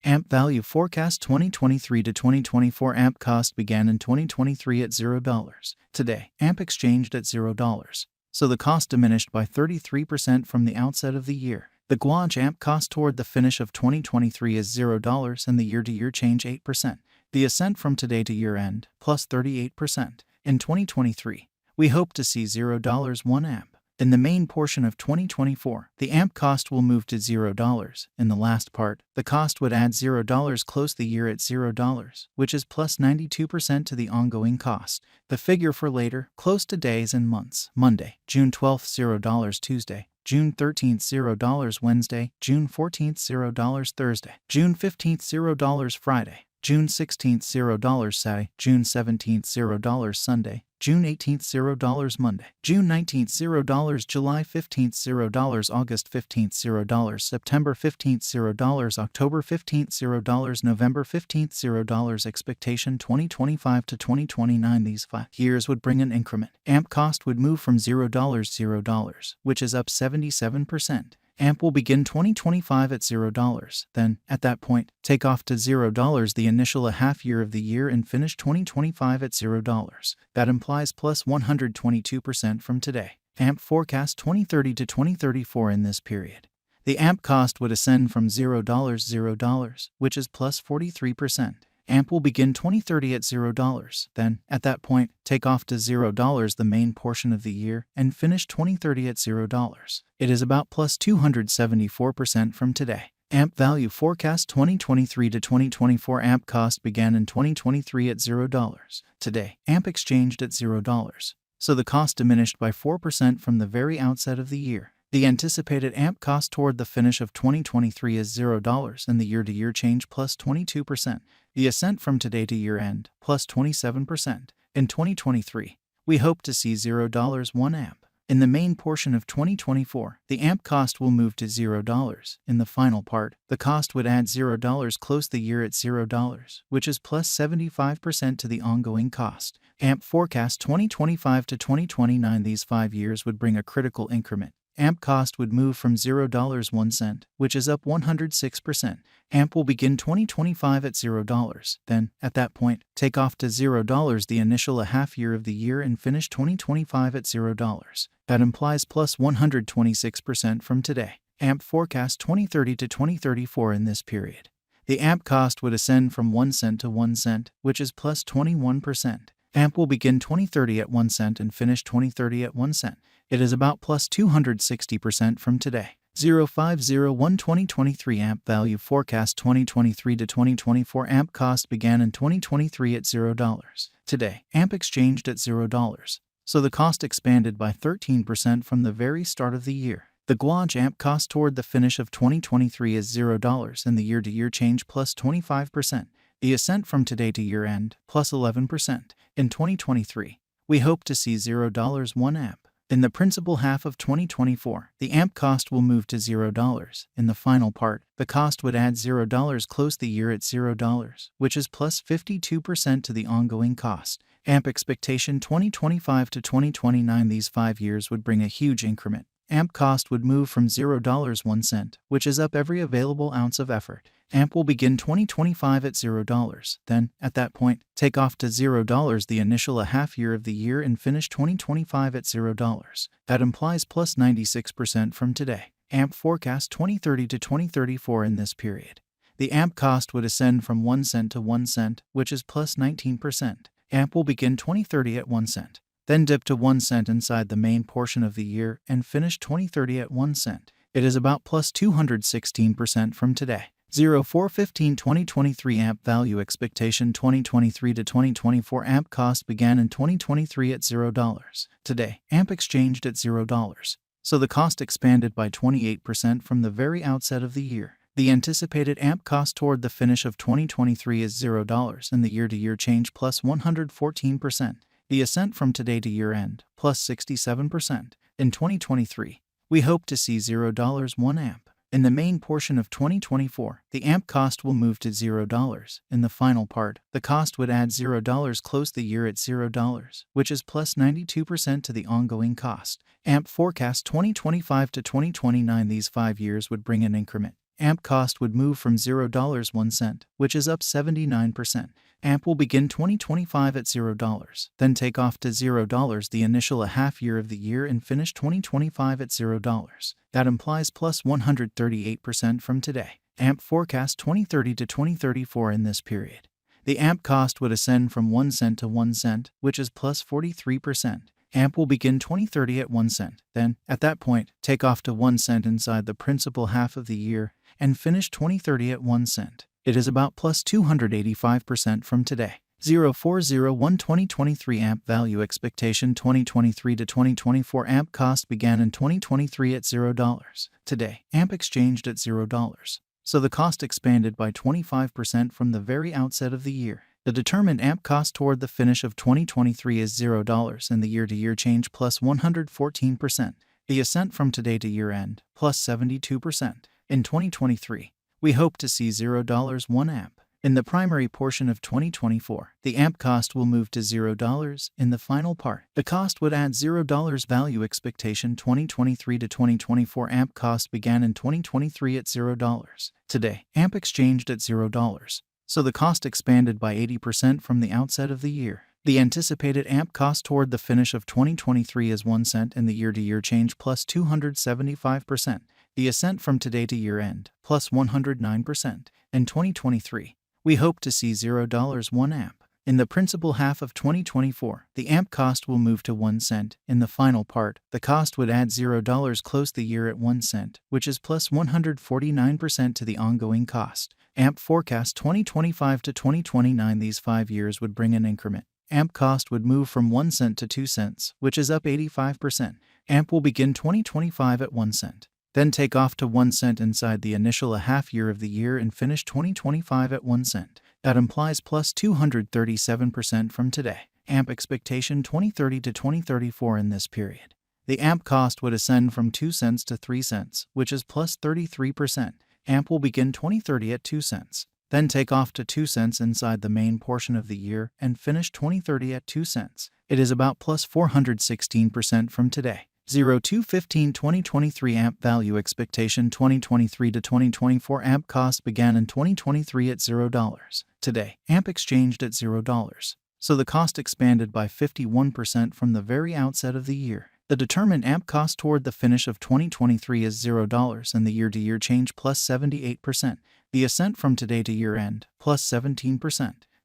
AMP value forecast 2023 to 2024. AMP cost began in 2023 at $0. Today, AMP exchanged at $0. So the cost diminished by 33% from the outset of the year. The Guaj AMP cost toward the finish of 2023 is $0 and the year-to-year change 8%. The ascent from today to year-end, plus 38%. In 2023, we hope to see $0 1 AMP. In the main portion of 2024, the AMP cost will move to $0. In the last part, the cost would add $0 close the year at $0, which is plus 92% to the ongoing cost. The figure for later, close to days and months: Monday, June 12th $0, Tuesday, June 13th $0, Wednesday, June 14th $0, Thursday, June 15th $0, Friday, June 16th $0, Saturday, June 17th $0, Sunday, June 18th $0, Monday, June 19th $0, July 15th $0, August 15th $0, September 15th $0, October 15th $0, November 15th $0. Expectation 2025 to 2029. These 5 years would bring an increment. AMP cost would move from $0, which is up 77%. AMP will begin 2025 at $0. Then, at that point, take off to $0 the initial half year of the year and finish 2025 at $0. That implies plus 122% from today. AMP forecast 2030 to 2034 in this period. The AMP cost would ascend from $0, which is plus 43%. AMP will begin 2030 at $0. Then, at that point, take off to $0 the main portion of the year and finish 2030 at $0. It is about plus 274% from today. AMP value forecast 2023 to 2024. AMP cost began in 2023 at $0. Today, AMP exchanged at $0. So the cost diminished by 4% from the very outset of the year. The anticipated AMP cost toward the finish of 2023 is $0 and the year-to-year change plus 22%. The ascent from today to year-end, plus 27%. In 2023, we hope to see $0 1 AMP. In the main portion of 2024, the AMP cost will move to $0. In the final part, the cost would add $0 close the year at $0, which is plus 75% to the ongoing cost. AMP forecast 2025 to 2029. These 5 years would bring a critical increment. AMP cost would move from $0 1 cent, which is up 106%. AMP will begin 2025 at $0. Then, at that point, take off to $0 the initial half year of the year and finish 2025 at $0. That implies plus 126% from today. AMP forecast 2030 to 2034 in this period. The AMP cost would ascend from 1 cent to 1 cent, which is plus 21%. AMP will begin 2030 at 1 cent and finish 2030 at 1 cent. It is about plus 260% from today. 0501 2023 AMP value forecast 2023 to 2024. AMP cost began in 2023 at $0. Today, AMP exchanged at $0. So the cost expanded by 13% from the very start of the year. The Guaj AMP cost toward the finish of 2023 is $0 and the year-to-year change plus 25%. The ascent from today to year-end, plus 11%. In 2023, we hope to see $0 1 AMP. In the principal half of 2024, the AMP cost will move to $0. In the final part, the cost would add $0 close the year at $0, which is plus 52% to the ongoing cost. AMP expectation 2025 to 2029. These 5 years would bring a huge increment. AMP cost would move from $0 1 cent, which is up every available ounce of effort. AMP will begin 2025 at $0. Then, at that point, take off to $0 the initial half year of the year and finish 2025 at $0. That implies plus 96% from today. AMP forecast 2030 to 2034 in this period. The AMP cost would ascend from 1 cent to 1 cent, which is plus 19%. AMP will begin 2030 at 1 cent. Then dip to 1 cent inside the main portion of the year and finish 2030 at 1 cent. It is about plus 216% from today. 0415 2023 AMP value expectation 2023 to 2024. AMP cost began in 2023 at $0. Today, AMP exchanged at $0. So the cost expanded by 28% from the very outset of the year. The anticipated AMP cost toward the finish of 2023 is $0 and the year-to-year change plus 114%. The ascent from today to year-end, plus 67%. In 2023, we hope to see $0 1 AMP. In the main portion of 2024, the AMP cost will move to $0. In the final part, the cost would add $0 close the year at $0, which is plus 92% to the ongoing cost. AMP forecast 2025 to 2029. These 5 years would bring an increment. AMP cost would move from $0.01, which is up 79%. AMP will begin 2025 at $0, then take off to $0 the initial half year of the year and finish 2025 at $0. That implies plus 138% from today. AMP forecast 2030 to 2034 in this period. The AMP cost would ascend from 1 cent to 1 cent, which is plus 43%. AMP will begin 2030 at 1 cent, then, at that point, take off to 1 cent inside the principal half of the year and finish 2030 at 1 cent. It is about plus 285% from today. 0401 2023 AMP value expectation 2023 to 2024 AMP cost began in 2023 at $0. Today, AMP exchanged at $0. So the cost expanded by 25% from the very outset of the year. The determined AMP cost toward the finish of 2023 is $0 and the year-to-year change plus 114%. The ascent from today to year-end plus 72%. In 2023, we hope to see $0 1 AMP. In the primary portion of 2024, the AMP cost will move to $0. In the final part, the cost would add $0 value expectation 2023 to 2024 AMP cost began in 2023 at $0. Today, AMP exchanged at $0. So the cost expanded by 80% from the outset of the year. The anticipated AMP cost toward the finish of 2023 is 1 cent and the year-to-year change plus 275%. The ascent from today to year-end plus 109%. In 2023, we hope to see $0 1 AMP. In the principal half of 2024, the AMP cost will move to 1 cent. In the final part, the cost would add $0 close the year at 1 cent, which is plus 149% to the ongoing cost. AMP forecast 2025 to 2029 these 5 years would bring an increment. AMP cost would move from 1 cent to 2 cents, which is up 85%. AMP will begin 2025 at 1 cent. Then take off to 1 cent inside the initial half year of the year and finish 2025 at 1 cent. That implies plus 237% from today. AMP expectation 2030 to 2034 in this period. The AMP cost would ascend from 2 cents to 3 cents, which is plus 33%. AMP will begin 2030 at 2 cents. Then take off to 2 cents inside the main portion of the year and finish 2030 at 2 cents. It is about plus 416% from today. 0215 2023 AMP value expectation 2023 to 2024 AMP cost began in 2023 at $0. Today, AMP exchanged at $0. So the cost expanded by 51% from the very outset of the year. The determined AMP cost toward the finish of 2023 is $0 and the year-to-year change plus 78%. The ascent from today to year-end plus 17%.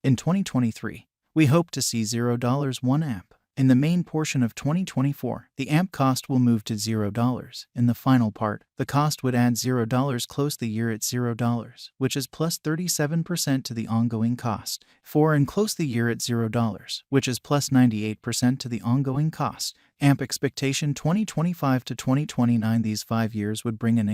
In 2023, we hope to see $0 1 AMP. In the main portion of 2024, the AMP cost will move to $0. In the final part, the cost would add $0 close the year at $0, which is plus 37% to the ongoing cost. And close the year at $0, which is plus 98% to the ongoing cost. AMP expectation 2025 to 2029 these 5 years would bring an